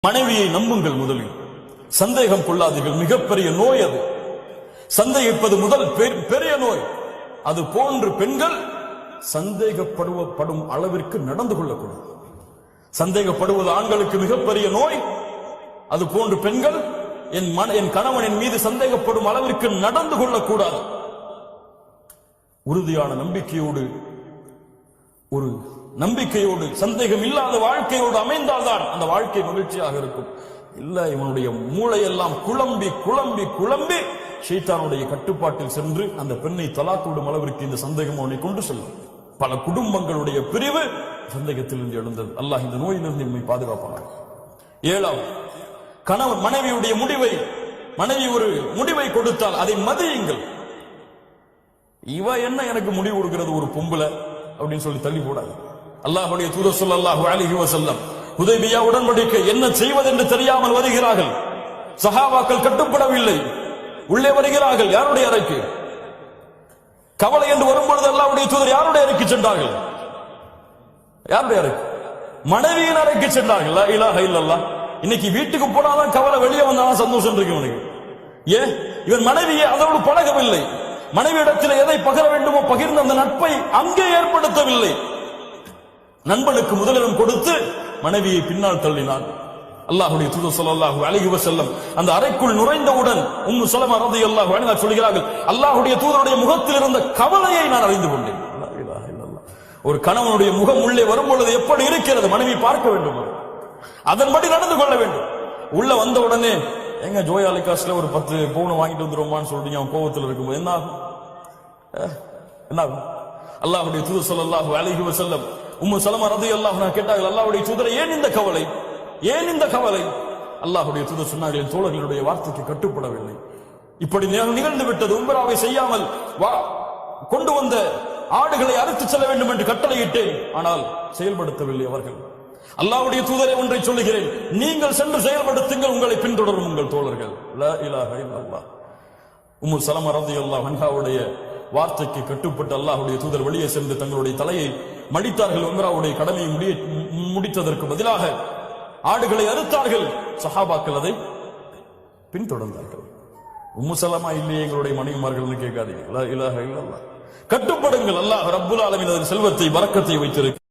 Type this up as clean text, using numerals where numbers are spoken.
மனைவியை நம்புங்கள். முதலில் சந்தேகம் கொள்ளாதீர்கள். மிகப்பெரிய நோய் அது. சந்தேகிப்பது முதல் பெரிய நோய். அது போன்று பெண்கள் சந்தேகப்படும் அளவிற்கு நடந்து கொள்ளக்கூடாது. சந்தேகப்படுவது ஆண்களுக்கு மிகப்பெரிய நோய். அது போன்று பெண்கள் என் கணவனின் மீது சந்தேகப்படும் அளவிற்கு நடந்து கொள்ளக்கூடாது. உறுதியான நம்பிக்கையோடு, ஒரு நம்பிக்கையோடு, சந்தேகம் இல்லாத வாழ்க்கையோடு அமைந்தால்தான் அந்த வாழ்க்கை மகிழ்ச்சியாக இருக்கும். இல்ல, இவனுடைய மூளையெல்லாம் குழம்பி குழம்பி குழம்பி ஷைத்தானுடைய கட்டுப்பாட்டில் சென்று அந்த பெண்ணை தலாக்கு விடும் அளவிற்கு இந்த சந்தேகம் அவனை கொண்டு செல்லும். பல குடும்பங்களுடைய பிரிவு சந்தேகத்திலிருந்து எழுந்தது. அல்லாஹ் இந்த நோயிலிருந்து நம்மை பாதுகாப்பானார். 7, கணவன் மனைவியுடைய மனைவி ஒரு முடிவை கொடுத்தால் அதை மதியுங்கள். இவ என்ன எனக்கு முடிவு கொடுக்கிறது, ஒரு பொம்பளை அப்படின்னு சொல்லி தள்ளி போடாது. அல்லாஹ்வுடைய தூதர் ஸல்லல்லாஹு அலைஹி வஸல்லம் ஹுதைபியா உடன்படிக்கை என்ன செய்வதென்று தெரியாமல் வருகிறார்கள். சஹாபாக்கள் கட்டுப்படவில்லை. உள்ளே வருகிறார்கள். யாருடைய அறைக்கு? கவலை என்று வரும்பொழுது அல்லாஹ்வுடைய தூதர் யாருடைய அறைக்கு சென்றார்கள்? யாருடைய அறைக்கு? மனைவியின் அறைக்கு சென்றார்கள். லா இலாஹ இல்லல்லாஹ். இன்னைக்கு வீட்டுக்கு போனாதான் கவலை, வெளியே வந்தாலும் சந்தோஷம் இருக்கு இவனுக்கு. ஏன்? இவன் மனைவியை அதோடு பழகவில்லை. மனைவியிடத்தில் எதை பகிர வேண்டுமோ பகிர்ந்த அந்த நட்பை அங்கே ஏற்படுத்தவில்லை. நண்பனுக்கு முதலிடம் கொடுத்து மனைவியை பின்னால் தள்ளினான். அல்லாஹ்வுடைய தூதர் ஸல்லல்லாஹு அலைஹி வஸல்லம் அந்த அறைக்குள் நுழைந்தவுடன் உம்மு ஸலமா ரலியல்லாஹு அன்ஹா சொல்கிறார்கள், அல்லாஹ்வுடைய தூதருடைய முகத்தில் இருந்த கவலையை நான் அறிந்து கொண்டேன். லா இலாஹ இல்லல்லாஹ். ஒரு கணவனுடைய முகம் உள்ளே வரும்பொழுது எப்படி இருக்கிறது மனைவி பார்க்க வேண்டும். அதன்படி நடந்து கொள்ள வேண்டும். உள்ள வந்த உடனே எங்க ஜோயாலி காசுல ஒரு 10 பவுன் வாங்கிட்டு வந்துருமான்னு சொல்றீங்க. அவன் கோபத்தில் இருக்கும்போது என்ன ஆகும்? அல்லாஹ்வுடைய தூதர் ஸல்லல்லாஹு அலைஹி வஸல்லம் உம்மு ஸலமா ரலியல்லாஹு அன்ஹா கேட்டார்கள், அல்லாஹ்வுடைய தூதரே, ஏன் இந்த கவலை? ஏன் இந்த கவலை? அல்லாஹ்வுடைய தூதர் சொன்னார்கள், என் தோழர்களுடைய வார்த்தைக்கு கட்டுப்படவில்லை. இப்படி நிகழ்ந்து விட்டது. உம்ராவை செய்யாமல் கொண்டு வந்த ஆடுகளை அறுத்து செல்ல வேண்டும் என்று கட்டளையிட்டேன். ஆனால் செயல்படுத்தவில்லை அவர்கள். அல்லாஹ்வுடைய தூதரே, ஒன்றை சொல்லுகிறேன், நீங்கள் சென்று செயல்படுத்துங்கள், உங்களை பின்தொடரும் உங்கள் தோழர்கள். லா இலாஹ இல்லல்லாஹ். உம்மு ஸலமா ரலியல்லாஹு அன்ஹாவுடைய வார்த்தைக்கு கட்டுப்பட்டு அல்லாஹ்வுடைய தூதர் வெளியே சென்று தங்களுடைய தலையை மடித்தார்கள். உம்ராவுடைய கடமையை முடித்ததற்கு பதிலாக ஆடுகளை அறுத்தார்கள். சஹாபாக்கள் அதை பின்தொடர்ந்தார்கள். உம்மு ஸலமா இல்லையே எங்களுடைய மனைவிமார்கள் கேட்காதீங்க. லா இலாஹ இல்லல்லாஹ். கட்டுப்படுங்கள். அல்லாஹ் ரப்புல் ஆலமீன் அதன் செல்வத்தை, பரக்கத்தை வைத்திருக்கிறார்.